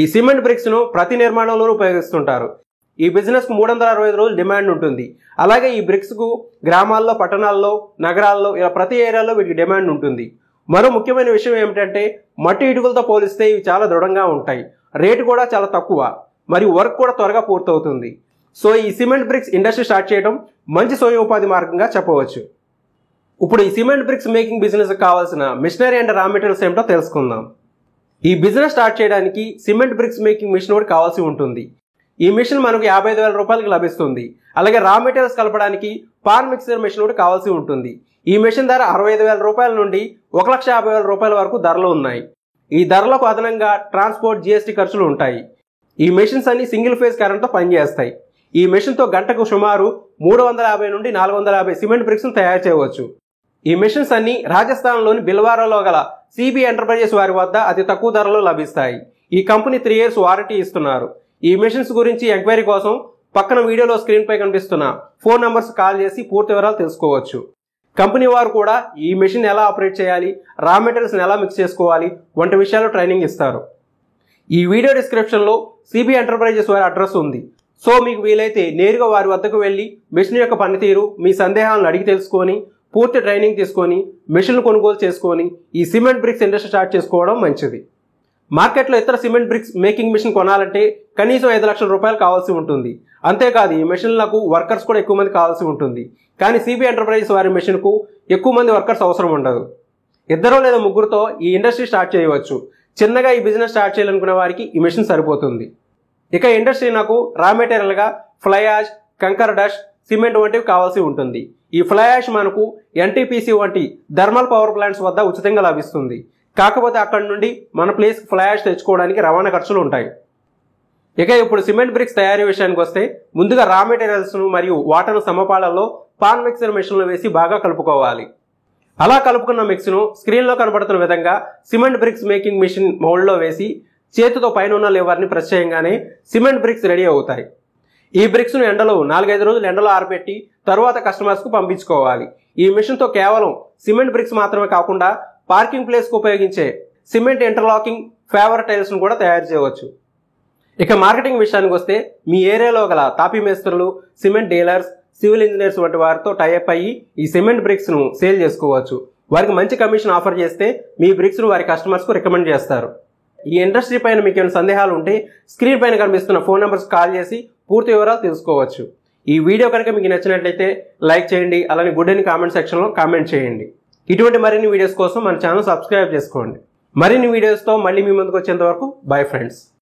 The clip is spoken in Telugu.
ఈ సిమెంట్ బ్రిక్స్ ను ప్రతి నిర్మాణంలోనూ ఉపయోగిస్తుంటారు. ఈ బిజినెస్ కు 365 రోజులు డిమాండ్ ఉంటుంది. అలాగే ఈ బ్రిక్స్ కు గ్రామాల్లో, పట్టణాల్లో, నగరాల్లో ఇలా ప్రతి ఏరియాలో వీటికి డిమాండ్ ఉంటుంది. మరో ముఖ్యమైన విషయం ఏమిటంటే మట్టి ఇటుకలతో పోలిస్తే ఇవి చాలా దృఢంగా ఉంటాయి. రేటు కూడా చాలా తక్కువ, మరియు వర్క్ కూడా త్వరగా పూర్తవుతుంది. సో ఈ సిమెంట్ బ్రిక్స్ ఇండస్ట్రీ స్టార్ట్ చేయడం మంచి స్వయం ఉపాధి మార్గంగా చెప్పవచ్చు. ఇప్పుడు ఈ సిమెంట్ బ్రిక్స్ మేకింగ్ బిజినెస్ కావాల్సిన మిషనరీ అండ్ రా మెటీరియల్స్ ఏమిటో తెలుసుకుందాం. ఈ బిజినెస్ స్టార్ట్ చేయడానికి సిమెంట్ బ్రిక్స్ మేకింగ్ మిషన్ ఒకటి కావాల్సి ఉంటుంది. ఈ మిషన్ మనకు 55,000 రూపాయలకి లభిస్తుంది. అలాగే రా మెటీరియల్స్ కలపడానికి పాన్ మిక్సర్ మిషన్ ఒకటి కావాల్సి ఉంటుంది. ఈ మిషన్ ధర 65,000 రూపాయల నుండి 1,50,000 రూపాయల వరకు ధరలు ఉన్నాయి. ఈ ధరలకు అదనంగా ట్రాన్స్పోర్ట్, జీఎస్టీ ఖర్చులు ఉంటాయి. ఈ మెషిన్స్ అన్ని సింగిల్ ఫేజ్ కరెంట్తో పనిచేస్తాయి. ఈ మెషిన్తో గంటకు సుమారు 350 నుండి 450 సిమెంట్ బ్రిక్స్ తయారు చేయవచ్చు. ఈ మెషిన్స్ అన్ని రాజస్థాన్లోని బిల్వారాలో గల సిబి ఎంటర్ప్రైజెస్ వారి వద్ద అతి తక్కువ ధరలో లభిస్తాయి. ఈ కంపెనీ 3 years వారంటీ ఇస్తున్నారు. ఈ మెషిన్స్ గురించి ఎంక్వైరీ కోసం పక్కన వీడియోలో స్క్రీన్ పై కనిపిస్తున్న ఫోన్ నంబర్స్ కాల్ చేసి పూర్తి వివరాలు తెలుసుకోవచ్చు. కంపెనీ వారు కూడా ఈ మెషిన్ ఎలా ఆపరేట్ చేయాలి, రా మెటీరియల్స్ని ఎలా మిక్స్ చేసుకోవాలి వంటి విషయాలు ట్రైనింగ్ ఇస్తారు. ఈ వీడియో డిస్క్రిప్షన్లో సిబి ఎంటర్ప్రైజెస్ వారి అడ్రస్ ఉంది. సో మీకు వీలైతే నేరుగా వారి వద్దకు వెళ్ళి మెషిన్ యొక్క పనితీరు, మీ సందేహాలను అడిగి తెలుసుకొని పూర్తి ట్రైనింగ్ తీసుకొని మెషిన్లు కొనుగోలు చేసుకొని ఈ సిమెంట్ బ్రిక్స్ ఇండస్ట్రీ స్టార్ట్ చేసుకోవడం మంచిది. మార్కెట్లో ఇతర సిమెంట్ బ్రిక్స్ మేకింగ్ మిషన్ కొనాలంటే కనీసం 5 లక్షల రూపాయలు కావాల్సి ఉంటుంది. అంతేకాదు ఈ మెషిన్లకు వర్కర్స్ కూడా ఎక్కువ మంది కావాల్సి ఉంటుంది. కానీ సిబి ఎంటర్ప్రైజెస్ వారి మెషిన్కు ఎక్కువ మంది వర్కర్స్ అవసరం ఉండదు. 2 లేదా 3 ఈ ఇండస్ట్రీ స్టార్ట్ చేయవచ్చు. చిన్నగా ఈ బిజినెస్ స్టార్ట్ చేయాలనుకునే వారికి ఈ మెషిన్ సరిపోతుంది. ఇక ఇండస్ట్రీ నాకు రా మెటీరియల్గా ఫ్లై యాష్, కంకర్ డస్ట్, సిమెంట్ వంటివి కావాల్సి ఉంటుంది. ఈ ఫ్లై యాష్ మనకు ఎన్టీపీసీ వంటి థర్మల్ పవర్ ప్లాంట్స్ వద్ద ఉచితంగా లభిస్తుంది. కాకపోతే అక్కడి నుండి మన ప్లేస్ ఫ్లై యాష్ తెచ్చుకోవడానికి రవాణా ఖర్చులు ఉంటాయి. ఇక ఇప్పుడు సిమెంట్ బ్రిక్స్ తయారీ విషయానికి వస్తే ముందుగా రా మెటీరియల్స్ను మరియు వాటర్ను సమపాళల్లో పాన్ మిక్సర్ మెషిన్లో వేసి బాగా కలుపుకోవాలి. అలా కలుపుకున్న మిక్స్ను స్క్రీన్లో కనబడుతున్న విధంగా సిమెంట్ బ్రిక్స్ మేకింగ్ మిషన్ మౌల్డ్లో వేసి చేతితో పైన ఉన్న లివర్ని ప్రెస్ చేయగానే సిమెంట్ బ్రిక్స్ రెడీ అవుతాయి. ఈ బ్రిక్స్ను ఎండలో 4-5 రోజులు ఎండలో ఆరబెట్టి తరువాత కస్టమర్స్కు పంపించుకోవాలి. ఈ మిషన్తో కేవలం సిమెంట్ బ్రిక్స్ మాత్రమే కాకుండా పార్కింగ్ ప్లేస్కు ఉపయోగించే సిమెంట్ ఇంటర్లాకింగ్ ఫేవర్ టైల్స్ను కూడా తయారు చేయవచ్చు. ఇక మార్కెటింగ్ విషయానికి వస్తే మీ ఏరియాలో గల తాపీ మేస్త్రులు, సిమెంట్ డీలర్స్, సివిల్ ఇంజనీర్స్ వంటి వారితో టైఅప్ అయ్యి ఈ సిమెంట్ బ్రిక్స్ను సేల్ చేసుకోవచ్చు. వారికి మంచి కమిషన్ ఆఫర్ చేస్తే మీ బ్రిక్స్ను వారి కస్టమర్స్కు రికమెండ్ చేస్తారు. ఈ ఇండస్ట్రీ పైన మీకు ఏమైనా సందేహాలు ఉంటే స్క్రీన్ పైన కనిపిస్తున్న ఫోన్ నెంబర్స్ కాల్ చేసి పూర్తి వివరాలు తెలుసుకోవచ్చు. ఈ వీడియో కనుక మీకు నచ్చినట్లయితే లైక్ చేయండి. అలానే గుడ్ అని కామెంట్ సెక్షన్లో కామెంట్ చేయండి. ఇటువంటి మరిన్ని వీడియోస్ కోసం మన ఛానల్ సబ్స్క్రైబ్ చేసుకోండి. మరిన్ని వీడియోస్తో మళ్ళీ మీ ముందుకు వచ్చేంత వరకు బై ఫ్రెండ్స్.